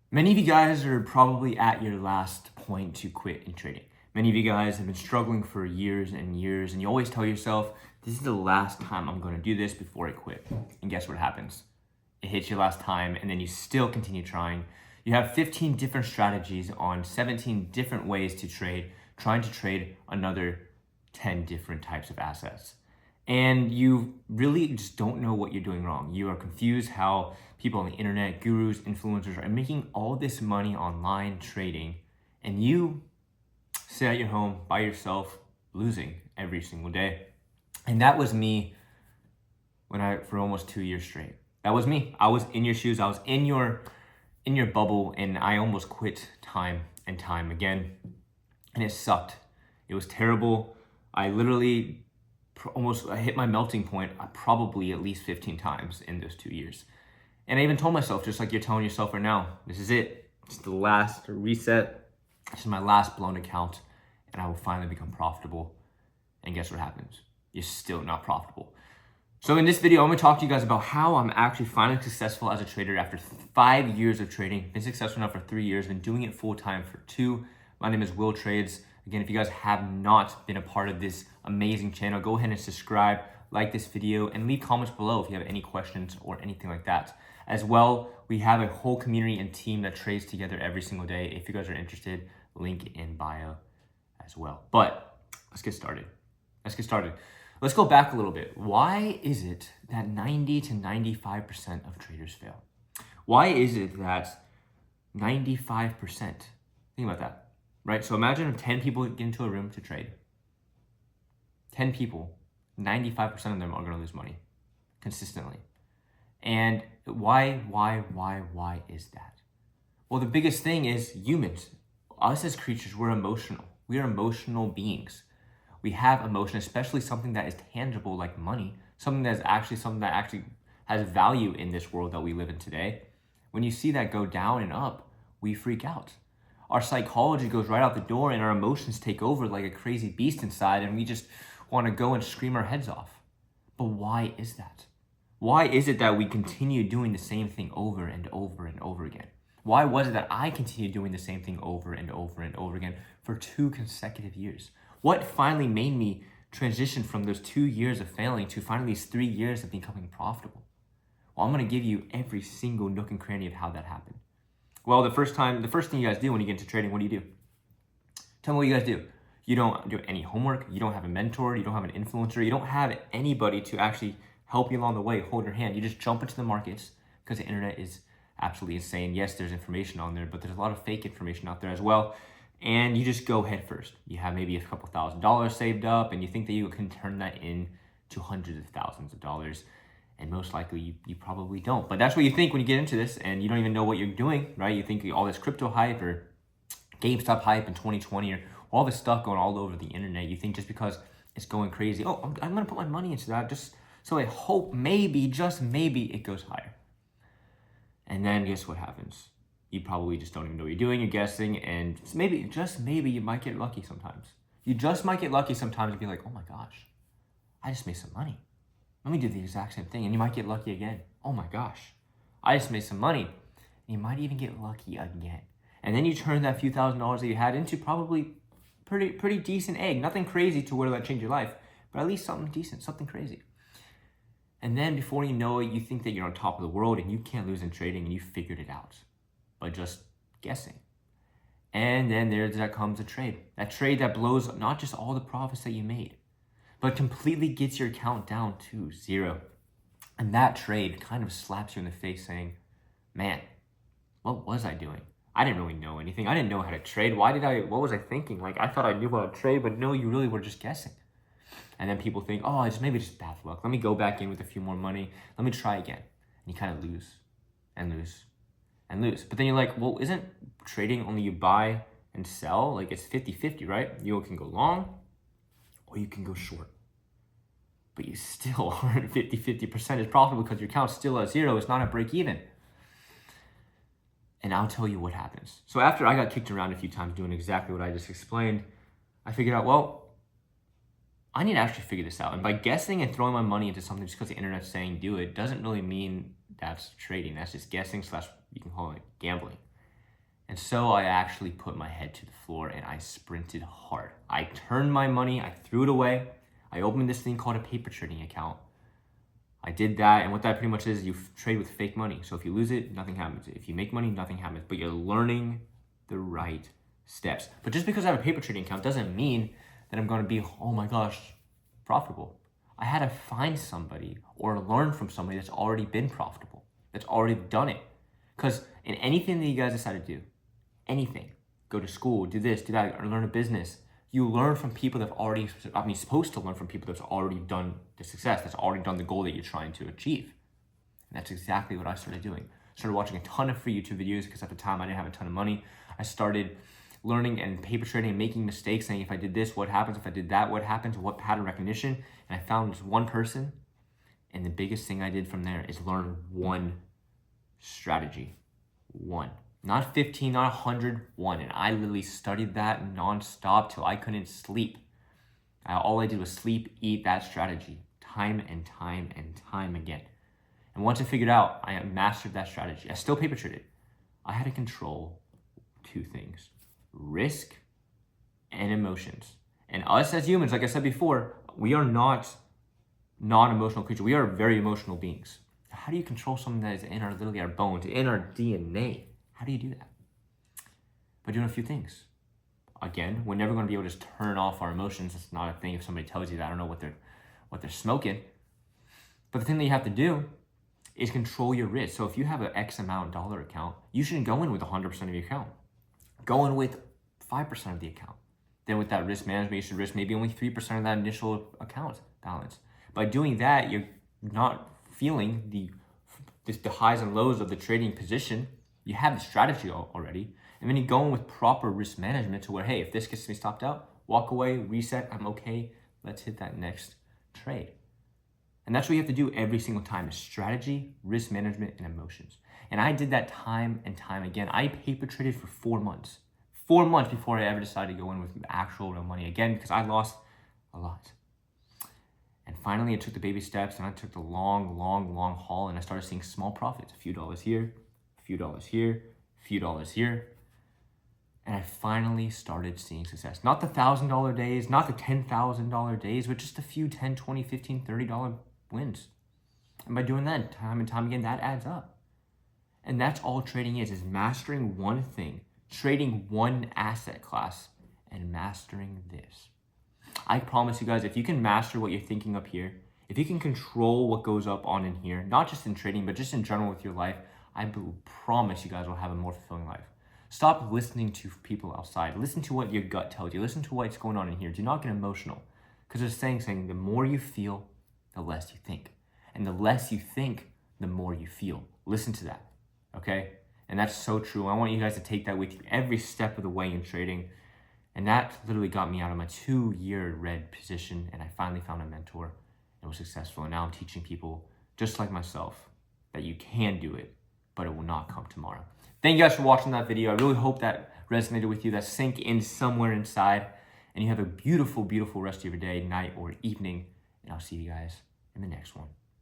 Many of you guys are probably at your last point to quit in trading. Many of you guys have been struggling for years and years, and you always tell yourself, this is the last time I'm going to do this before I quit. And guess what happens? It hits your last time, and then you still continue trying. You have 15 different strategies on 17 different ways to trade, trying to trade another 10 different types of assets. And you really just don't know what you're doing wrong. You are confused how people on the internet, gurus, influencers are making all this money online trading, and you sit at your home by yourself losing every single day. And that was me for almost 2 years straight. That was me. I was in your shoes. I was in your bubble, and I almost quit time and time again. And it sucked. It was terrible. I literally I hit my melting point probably at least 15 times in those 2 years. And I even told myself, just like you're telling yourself right now, this is it. It's the last reset. This is my last blown account, and I will finally become profitable. And guess what happens? You're still not profitable. So in this video, I'm gonna talk to you guys about how I'm actually finally successful as a trader after 5 years of trading. Been successful now for 3 years, been doing it full time for 2. My name is Will Trades. Again, if you guys have not been a part of this amazing channel, go ahead and subscribe, like this video, and leave comments below if you have any questions or anything like that. As well, we have a whole community and team that trades together every single day. If you guys are interested, link in bio as well. But let's get started. Let's go back a little bit. Why is it that 90 to 95% of traders fail? Why is it that 95%? Think about that. Right? So imagine if 10 people get into a room to trade. 10 people, 95% of them are going to lose money consistently. And why is that? Well, the biggest thing is humans. Us as creatures, we're emotional. We are emotional beings. We have emotion, especially something that is tangible like money, something that actually has value in this world that we live in today. When you see that go down and up, we freak out. Our psychology goes right out the door, and our emotions take over like a crazy beast inside, and we just want to go and scream our heads off. But why is that? Why is it that we continue doing the same thing over and over and over again? Why was it that I continued doing the same thing over and over and over again for 2 consecutive years? What finally made me transition from those 2 years of failing to finally these 3 years of becoming profitable? Well, I'm going to give you every single nook and cranny of how that happened. Well, the first thing you guys do when you get into trading, what do? Tell me what you guys do. You don't do any homework. You don't have a mentor. You don't have an influencer. You don't have anybody to actually help you along the way, hold your hand. You just jump into the markets because the internet is absolutely insane. Yes, there's information on there, but there's a lot of fake information out there as well. And you just go head first. You have maybe a couple $1,000s saved up, and you think that you can turn that into hundreds of thousands of dollars. And most likely you probably don't. But that's what you think when you get into this and you don't even know what you're doing, right? You think all this crypto hype or GameStop hype in 2020 or all this stuff going all over the internet, you think just because it's going crazy, oh, I'm going to put my money into that just so I hope maybe, just maybe, it goes higher. And then guess what happens? You probably just don't even know what you're doing. You're guessing, and just maybe, you might get lucky sometimes. You just might get lucky sometimes and be like, oh my gosh, I just made some money. Let me do the exact same thing, and you might get lucky again. Oh my gosh, I just made some money. And you might even get lucky again. And then you turn that few $1,000s that you had into probably pretty decent egg. Nothing crazy to where that change your life, but at least something decent, something crazy. And then before you know it, you think that you're on top of the world and you can't lose in trading, and you figured it out by just guessing. And then there comes a trade. That trade that blows not just all the profits that you made, but completely gets your account down to 0. And that trade kind of slaps you in the face saying, man, what was I doing? I didn't really know anything. I didn't know how to trade. What was I thinking? Like, I thought I knew how to trade, but no, you really were just guessing. And then people think, oh, maybe just bad luck. Let me go back in with a few more money. Let me try again. And you kind of lose and lose and lose. But then you're like, well, isn't trading only you buy and sell? Like, it's 50-50, right? You can go long or you can go short. But you still aren't 50% is profitable because your account's still at 0. It's not at break even. And I'll tell you what happens. So after I got kicked around a few times doing exactly what I just explained, I figured out, well, I need to actually figure this out. And by guessing and throwing my money into something just because the internet's saying do it, doesn't really mean that's trading. That's just guessing / you can call it gambling. And so I actually put my head to the floor and I sprinted hard. I turned my money, I threw it away. I opened this thing called a paper trading account. I did that, and what that pretty much is, you trade with fake money. So if you lose it, nothing happens. If you make money, nothing happens. But you're learning the right steps. But just because I have a paper trading account doesn't mean that I'm going to be, oh my gosh, profitable. I had to find somebody or learn from somebody that's already been profitable, that's already done it. Because in anything that you guys decide to do, anything, go to school, do this, do that, or learn a business, you learn from people that have already, supposed to learn from people that's already done the success, that's already done the goal that you're trying to achieve. And that's exactly what I started doing. Started watching a ton of free YouTube videos because at the time I didn't have a ton of money. I started learning and paper trading and making mistakes, saying if I did this, what happens? If I did that, what happens? What pattern recognition? And I found this one person, and the biggest thing I did from there is learn one strategy. One. Not 15, not 100, one. And I literally studied that nonstop till I couldn't sleep. All I did was sleep, eat that strategy time and time and time again. And once I figured out, I mastered that strategy. I still paper traded. I had to control two things: risk and emotions. And us as humans, like I said before, we are not non-emotional creatures. We are very emotional beings. How do you control something that is in literally our bones, in our DNA? How do you do that? By doing a few things. Again, we're never going to be able to just turn off our emotions. It's not a thing. If somebody tells you that, I don't know what they're smoking. But the thing that you have to do is control your risk. So if you have an X amount dollar account, you shouldn't go in with 100% of your account. Go in with 5% of the account. Then with that risk management, you should risk maybe only 3% of that initial account balance. By doing that, you're not feeling the highs and lows of the trading position. You have the strategy already. And then you go in with proper risk management to where, hey, if this gets me stopped out, walk away, reset, I'm okay. Let's hit that next trade. And that's what you have to do every single time: is strategy, risk management, and emotions. And I did that time and time again. I paper traded for 4 months. 4 months before I ever decided to go in with actual real money again, because I lost a lot. And finally, I took the baby steps and I took the long haul, and I started seeing small profits, a few dollars here, a few dollars here, a few dollars here. And I finally started seeing success. Not the $1,000 days, not the $10,000 days, but just a few $10, $20, $15, $30 wins. And by doing that time and time again, that adds up. And that's all trading is mastering one thing, trading one asset class, and mastering this. I promise you guys, if you can master what you're thinking up here, if you can control what goes up on in here, not just in trading, but just in general with your life, I promise you guys will have a more fulfilling life. Stop listening to people outside. Listen to what your gut tells you. Listen to what's going on in here. Do not get emotional. Because there's a saying the more you feel, the less you think. And the less you think, the more you feel. Listen to that, okay? And that's so true. I want you guys to take that with you every step of the way in trading. And that literally got me out of my 2-year red position, and I finally found a mentor and was successful. And now I'm teaching people, just like myself, that you can do it, but it will not come tomorrow. Thank you guys for watching that video. I really hope that resonated with you, that sank in somewhere inside, and you have a beautiful, beautiful rest of your day, night, or evening. And I'll see you guys in the next one.